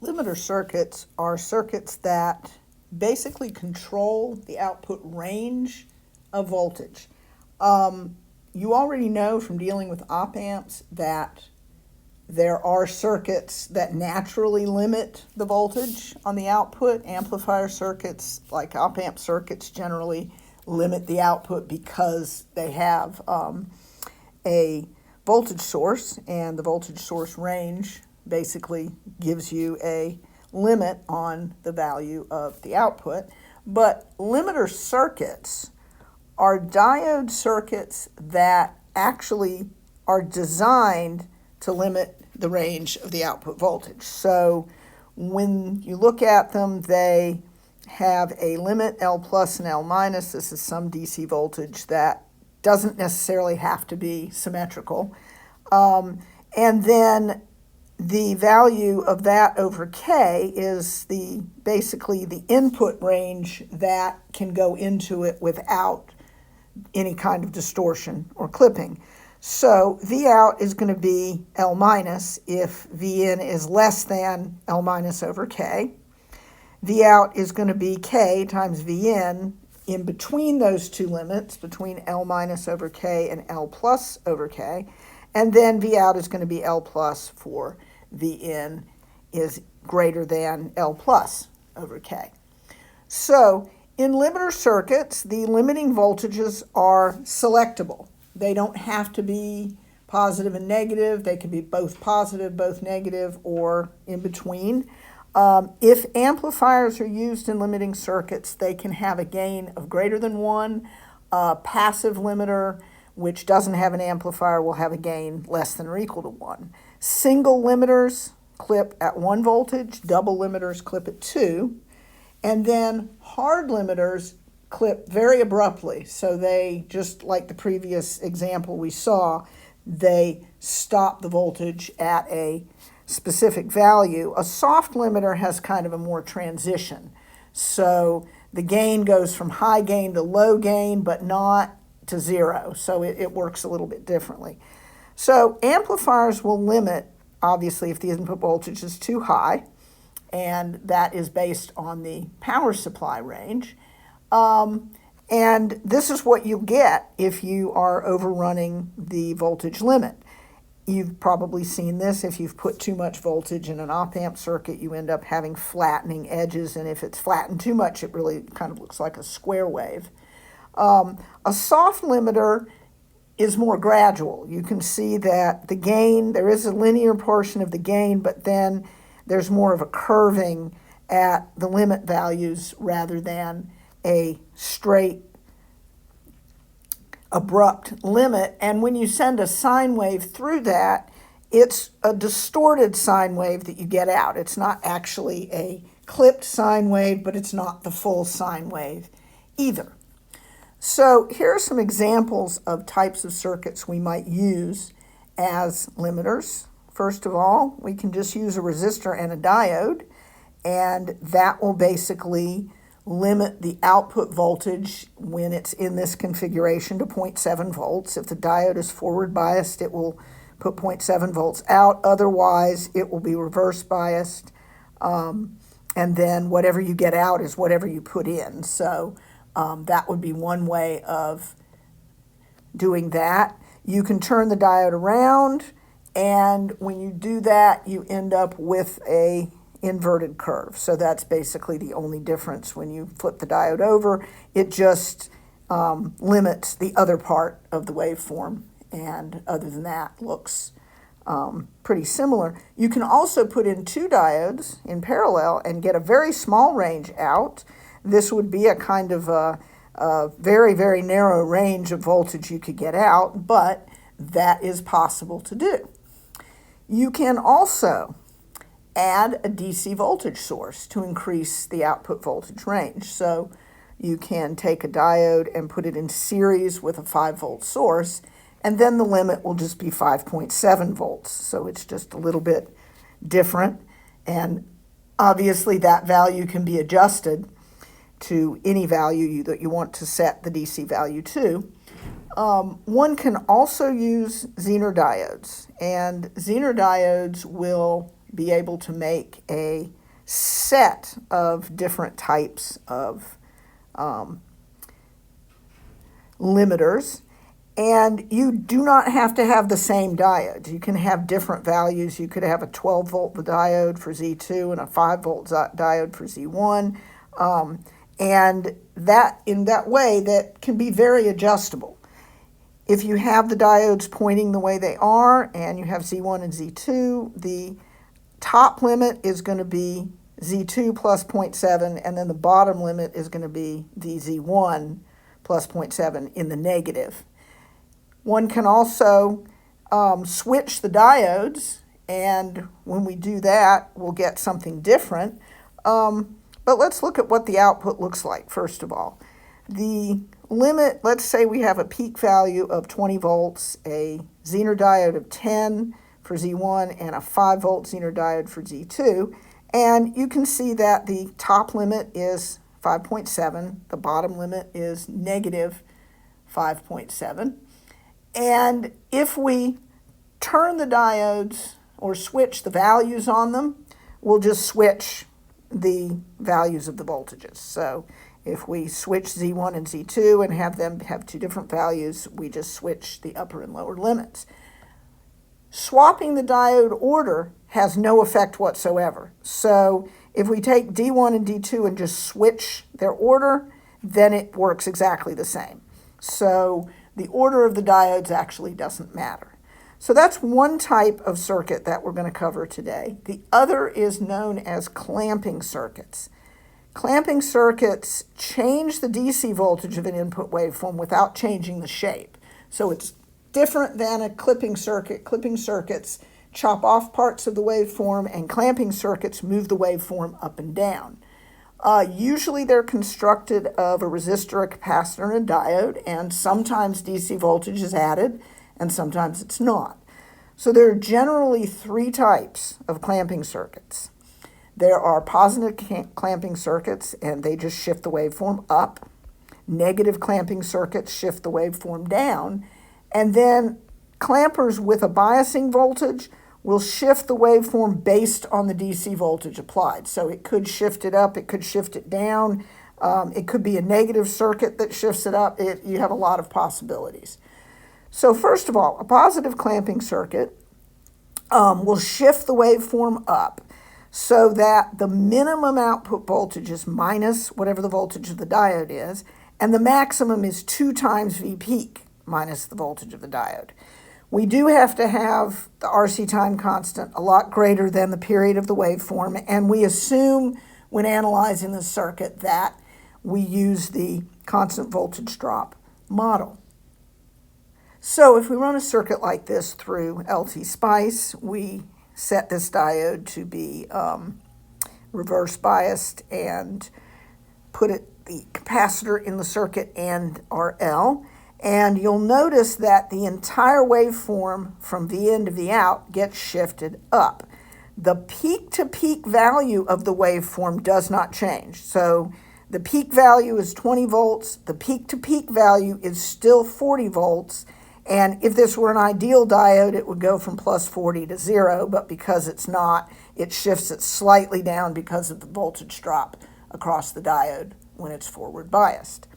Limiter circuits are circuits that basically control the output range of voltage. You already know from dealing with op amps that there are circuits that naturally limit the voltage on the output. Amplifier circuits, like op amp circuits, generally limit the output because they have a voltage source, and the voltage source range basically gives you a limit on the value of the output. But limiter circuits are diode circuits that actually are designed to limit the range of the output voltage. So when you look at them, they have a limit L plus and L minus. This is some DC voltage that doesn't necessarily have to be symmetrical. And then the value of that over K is basically the input range that can go into it without any kind of distortion or clipping. So V out is going to be L minus if V in is less than L minus over K. V out is going to be K times V in between those two limits, between L minus over K and L plus over K. And then V out is going to be L plus for V in is greater than L plus over K. So in limiter circuits, the limiting voltages are selectable. They don't have to be positive and negative. They can be both positive, both negative, or in between. If amplifiers are used in limiting circuits, they can have a gain of greater than 1. Passive limiter, which doesn't have an amplifier, will have a gain less than or equal to 1. Single limiters clip at 1 voltage, double limiters clip at 2, and then hard limiters clip very abruptly. So they, just like the previous example we saw, they stop the voltage at a specific value. A soft limiter has kind of a more transition. So the gain goes from high gain to low gain, but not to 0. So it works a little bit differently. So amplifiers will limit, obviously, if the input voltage is too high, and that is based on the power supply range. And this is what you get if you are overrunning the voltage limit. You've probably seen this. If you've put too much voltage in an op amp circuit, you end up having flattening edges, and if it's flattened too much, it really kind of looks like a square wave. A soft limiter is more gradual. You can see that the gain, there is a linear portion of the gain, but then there's more of a curving at the limit values rather than a straight, abrupt limit. And when you send a sine wave through that, it's a distorted sine wave that you get out. It's not actually a clipped sine wave, but it's not the full sine wave either. So here are some examples of types of circuits we might use as limiters. First of all, we can just use a resistor and a diode, and that will basically limit the output voltage when it's in this configuration to 0.7 volts. If the diode is forward biased, it will put 0.7 volts out. Otherwise, it will be reverse biased. And then whatever you get out is whatever you put in. So that would be one way of doing that. You can turn the diode around, and when you do that, you end up with a inverted curve. So that's basically the only difference. When you flip the diode over, it just limits the other part of the waveform, and other than that, looks pretty similar. You can also put in 2 diodes in parallel and get a very small range out. This would be a kind of a very, very narrow range of voltage you could get out, but that is possible to do. You can also add a DC voltage source to increase the output voltage range. So you can take a diode and put it in series with a 5-volt source, and then the limit will just be 5.7 volts. So it's just a little bit different, and obviously that value can be adjusted to any value that you want to set the DC value to. One can also use Zener diodes, and Zener diodes will be able to make a set of different types of limiters. And you do not have to have the same diodes. You can have different values. You could have a 12 volt diode for Z2 and a 5 volt diode for Z1. And that in that way, that can be very adjustable. If you have the diodes pointing the way they are and you have Z1 and Z2, the top limit is going to be Z2 plus 0.7, and then the bottom limit is going to be the Z1 plus 0.7 in the negative. One can also switch the diodes, and when we do that, we'll get something different. But let's look at what the output looks like, first of all. The limit, let's say we have a peak value of 20 volts, a Zener diode of 10 for Z1, and a 5 volt Zener diode for Z2. And you can see that the top limit is 5.7, the bottom limit is negative 5.7. And if we turn the diodes or switch the values on them, we'll just switch the values of the voltages. So if we switch Z1 and Z2 and have them have two different values, we just switch the upper and lower limits. Swapping the diode order has no effect whatsoever. So if we take D1 and D2 and just switch their order, then it works exactly the same. So the order of the diodes actually doesn't matter. So that's one type of circuit that we're going to cover today. The other is known as clamping circuits. Clamping circuits change the DC voltage of an input waveform without changing the shape. So it's different than a clipping circuit. Clipping circuits chop off parts of the waveform, and clamping circuits move the waveform up and down. Usually they're constructed of a resistor, a capacitor, and a diode, and sometimes DC voltage is added, and sometimes it's not. So there are generally three types of clamping circuits. There are positive clamping circuits, and they just shift the waveform up. Negative clamping circuits shift the waveform down. And then clampers with a biasing voltage will shift the waveform based on the DC voltage applied. So it could shift it up, it could shift it down, it could be a negative circuit that shifts it up. You have a lot of possibilities. So first of all, a positive clamping circuit will shift the waveform up so that the minimum output voltage is minus whatever the voltage of the diode is, and the maximum is 2 times V peak minus the voltage of the diode. We do have to have the RC time constant a lot greater than the period of the waveform, and we assume when analyzing the circuit that we use the constant voltage drop model. So if we run a circuit like this through LT Spice, we set this diode to be reverse biased and put the capacitor in the circuit and RL. And you'll notice that the entire waveform from V in to V out gets shifted up. The peak-to-peak value of the waveform does not change. So the peak value is 20 volts. The peak-to-peak value is still 40 volts. And if this were an ideal diode, it would go from plus 40 to 0. But because it's not, it shifts it slightly down because of the voltage drop across the diode when it's forward biased.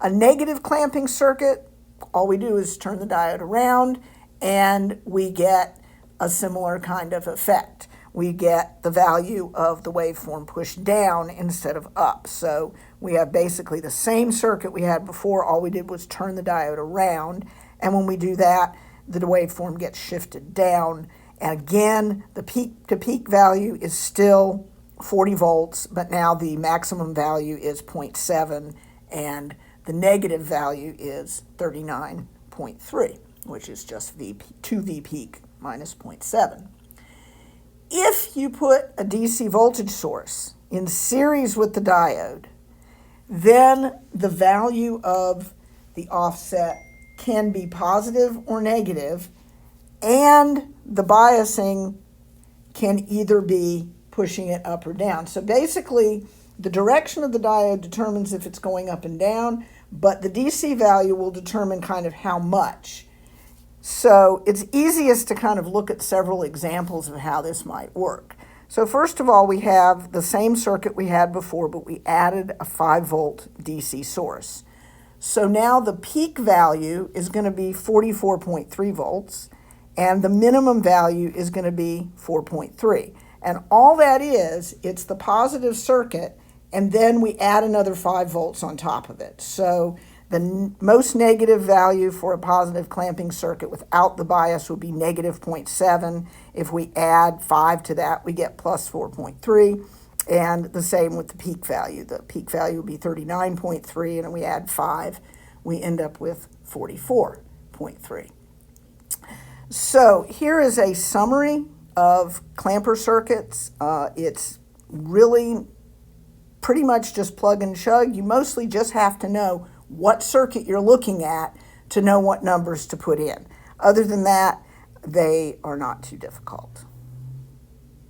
A negative clamping circuit, all we do is turn the diode around and we get a similar kind of effect. We get the value of the waveform pushed down instead of up. So we have basically the same circuit we had before. All we did was turn the diode around. And when we do that, the waveform gets shifted down. And again, the peak-to-peak value is still 40 volts, but now the maximum value is 0.7, and the negative value is 39.3, which is just 2V peak minus 0.7. If you put a DC voltage source in series with the diode, then the value of the offset can be positive or negative, and the biasing can either be pushing it up or down. So basically, the direction of the diode determines if it's going up and down, but the DC value will determine kind of how much. So it's easiest to kind of look at several examples of how this might work. So first of all, we have the same circuit we had before, but we added a 5-volt DC source. So now the peak value is going to be 44.3 volts, and the minimum value is going to be 4.3. And all that is, it's the positive circuit, and then we add another 5 volts on top of it. So the most negative value for a positive clamping circuit without the bias would be negative 0.7. If we add 5 to that, we get plus 4.3. And the same with the peak value. The peak value would be 39.3, and we add 5, we end up with 44.3. So here is a summary of clamper circuits. It's really pretty much just plug and chug. You mostly just have to know what circuit you're looking at to know what numbers to put in. Other than that, they are not too difficult.